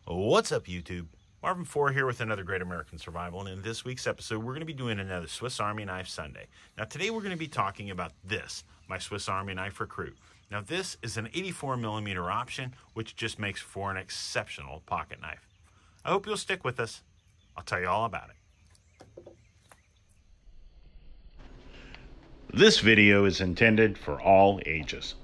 What's up, YouTube? Marvin 4 here with another Great American Survival, and in this week's episode, we're going to be doing another Swiss Army Knife Sunday. Now, today we're going to be talking about this, my Swiss Army Knife Recruit. Now, this is an 84mm option, which just makes for an exceptional pocket knife. I hope you'll stick with us. I'll tell you all about it. This video is intended for all ages.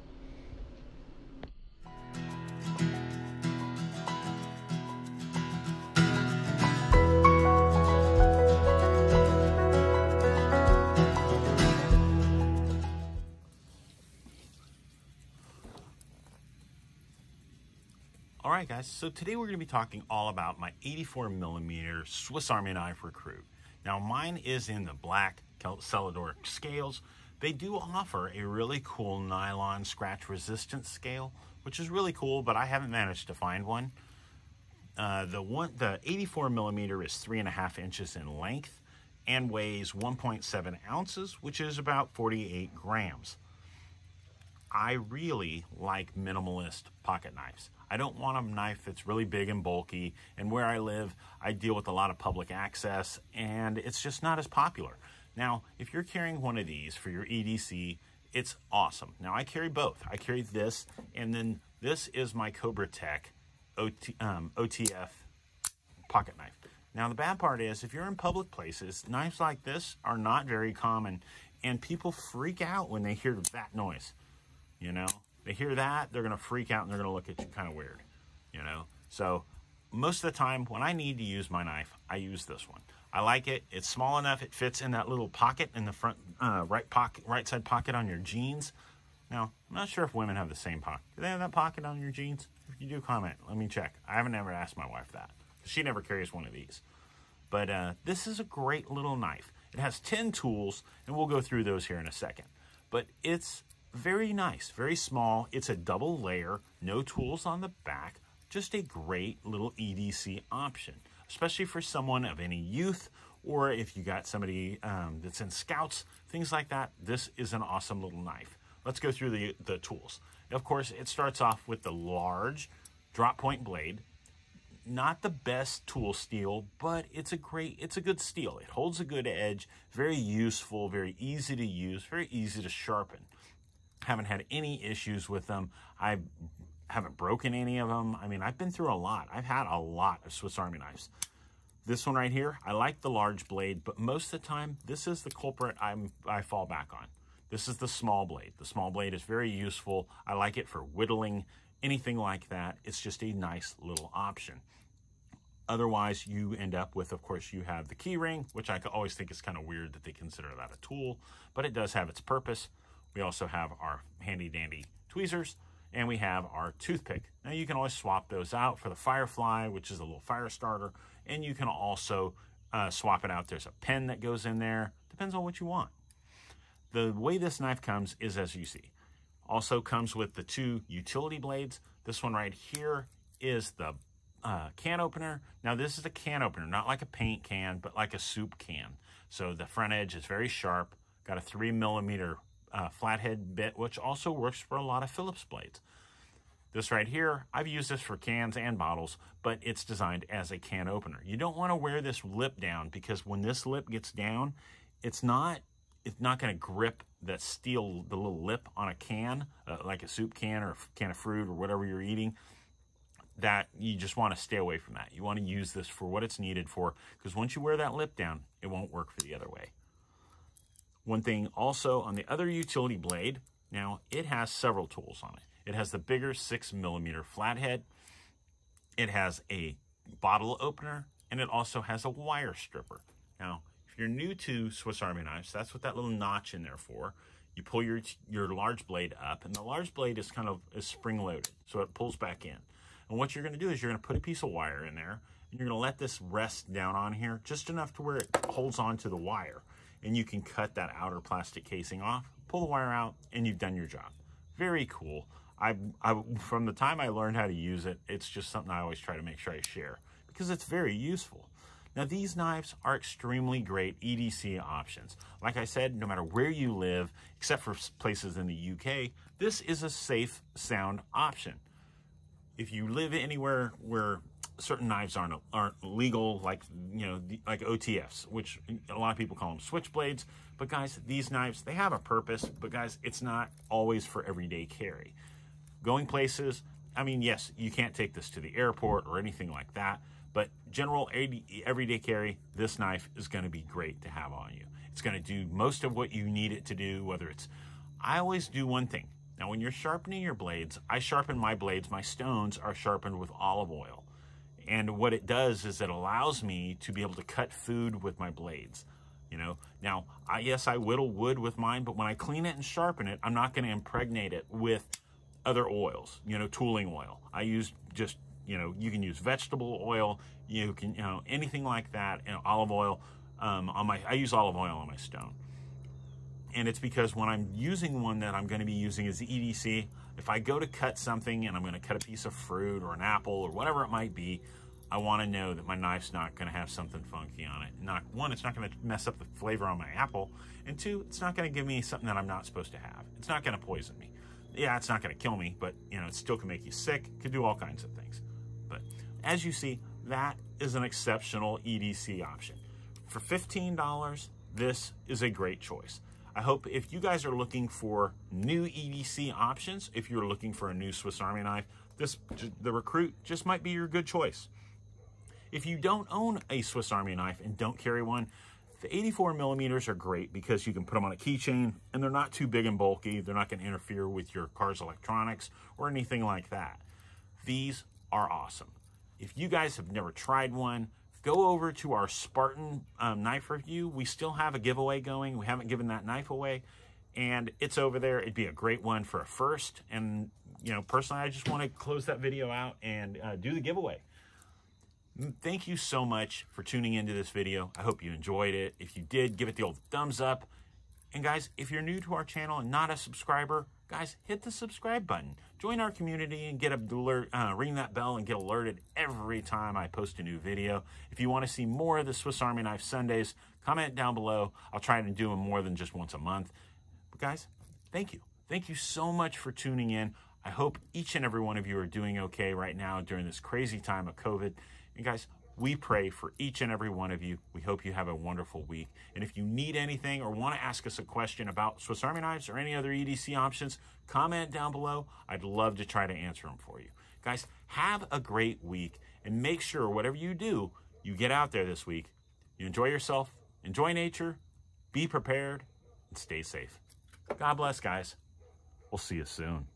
Alright guys, so today we're going to be talking all about my 84mm Swiss Army Knife Recruit. Now mine is in the black Celador scales. They do offer a really cool nylon scratch resistant scale, which is really cool, but I haven't managed to find one. The 84mm is 3.5 inches in length and weighs 1.7 ounces, which is about 48 grams. I really like minimalist pocket knives. I don't want a knife that's really big and bulky, and where I live, I deal with a lot of public access, and it's just not as popular. Now, if you're carrying one of these for your EDC, it's awesome. Now, I carry both. I carry this, and then this is my Cobra Tech OTF pocket knife. Now, the bad part is, if you're in public places, knives like this are not very common, and people freak out when they hear that noise. You know, they hear that, they're going to freak out and they're going to look at you kind of weird, you know. So most of the time when I need to use my knife, I use this one. I like it. It's small enough. It fits in that little pocket in the front right side pocket on your jeans. Now, I'm not sure if women have the same pocket. Do they have that pocket on your jeans? If you do, comment. Let me check. I haven't ever asked my wife that. She never carries one of these. But this is a great little knife. It has 10 tools, and we'll go through those here in a second. But it's very nice, very small. It's a double layer, no tools on the back, just a great little EDC option, especially for someone of any youth, or if you got somebody that's in scouts, things like that. This is an awesome little knife. Let's go through the tools. Of course, it starts off with the large drop point blade. Not the best tool steel, but it's a good steel. It holds a good edge, very useful, very easy to use, very easy to sharpen. Haven't had any issues with them. I haven't broken any of them. I mean, I've been through a lot. I've had a lot of Swiss Army knives. This one right here, I like the large blade, but most of the time, this is the culprit I fall back on. This is the small blade. The small blade is very useful. I like it for whittling, anything like that. It's just a nice little option. Otherwise, you end up with, of course, you have the key ring, which I always think is kind of weird that they consider that a tool, but it does have its purpose. We also have our handy dandy tweezers, and we have our toothpick. Now you can always swap those out for the Firefly, which is a little fire starter, and you can also swap it out. There's a pen that goes in there. Depends on what you want. The way this knife comes is as you see. Also comes with the 2 utility blades. This one right here is the can opener. Now this is a can opener, not like a paint can, but like a soup can. So the front edge is very sharp. Got a 3mm flathead bit, which also works for a lot of Phillips blades. This right here, I've used this for cans and bottles, but it's designed as a can opener. You don't want to wear this lip down, because when this lip gets down, it's not going to grip that steel, the little lip on a can, like a soup can or a can of fruit or whatever you're eating. That you just want to stay away from that. You want to use this for what it's needed for, because once you wear that lip down, it won't work for the other way. One thing also on the other utility blade, now it has several tools on it. It has the bigger 6mm flathead. It has a bottle opener, and it also has a wire stripper. Now, if you're new to Swiss Army knives, that's what that little notch in there for. You pull your large blade up, and the large blade is spring-loaded, so it pulls back in. And what you're going to do is you're going to put a piece of wire in there, and you're going to let this rest down on here just enough to where it holds onto the wire. And you can cut that outer plastic casing off, pull the wire out, and you've done your job. Very cool. From the time I learned how to use it, it's just something I always try to make sure I share, because it's very useful. Now, these knives are extremely great EDC options. Like I said, no matter where you live, except for places in the UK, this is a safe, sound option. If you live anywhere where certain knives aren't legal, like, you know, like OTFs, which a lot of people call them switchblades. But guys, these knives, they have a purpose, but guys, it's not always for everyday carry. Going places, I mean, yes, you can't take this to the airport or anything like that, but general everyday carry, this knife is going to be great to have on you. It's going to do most of what you need it to do, whether it's, I always do one thing. Now, when you're sharpening your blades, I sharpen my blades, my stones are sharpened with olive oil. And what it does is it allows me to be able to cut food with my blades. You know, now, yes, I whittle wood with mine, but when I clean it and sharpen it, I'm not going to impregnate it with other oils, you know, tooling oil. I use just, you know, you can use vegetable oil, you can, you know, anything like that, you know, olive oil. I use olive oil on my stone. And it's because when I'm using one that I'm going to be using as the EDC, if I go to cut something and I'm going to cut a piece of fruit or an apple or whatever it might be, I want to know that my knife's not going to have something funky on it. One, it's not going to mess up the flavor on my apple. And two, it's not going to give me something that I'm not supposed to have. It's not going to poison me. Yeah, it's not going to kill me, but, you know, it still can make you sick, could do all kinds of things. But as you see, that is an exceptional EDC option. For $15, this is a great choice. I hope if you guys are looking for new EDC options, if you're looking for a new Swiss Army knife, the Recruit just might be your good choice. If you don't own a Swiss Army knife and don't carry one, the 84 millimeters are great because you can put them on a keychain and they're not too big and bulky. They're not going to interfere with your car's electronics or anything like that. These are awesome. If you guys have never tried one, go over to our Spartan knife review. We still have a giveaway going. We haven't given that knife away, and it's over there. It'd be a great one for a first. And, you know, personally, I just want to close that video out and do the giveaway. Thank you so much for tuning into this video. I hope you enjoyed it. If you did, give it the old thumbs up. And guys, if you're new to our channel and not a subscriber, guys, hit the subscribe button. Join our community and get alert, ring that bell and get alerted every time I post a new video. If you want to see more of the Swiss Army Knife Sundays, comment down below. I'll try to do them more than just once a month. But guys, thank you. Thank you so much for tuning in. I hope each and every one of you are doing okay right now during this crazy time of COVID. And guys, we pray for each and every one of you. We hope you have a wonderful week. And if you need anything or want to ask us a question about Swiss Army knives or any other EDC options, comment down below. I'd love to try to answer them for you. Guys, have a great week and make sure whatever you do, you get out there this week. You enjoy yourself, enjoy nature, be prepared, and stay safe. God bless, guys. We'll see you soon.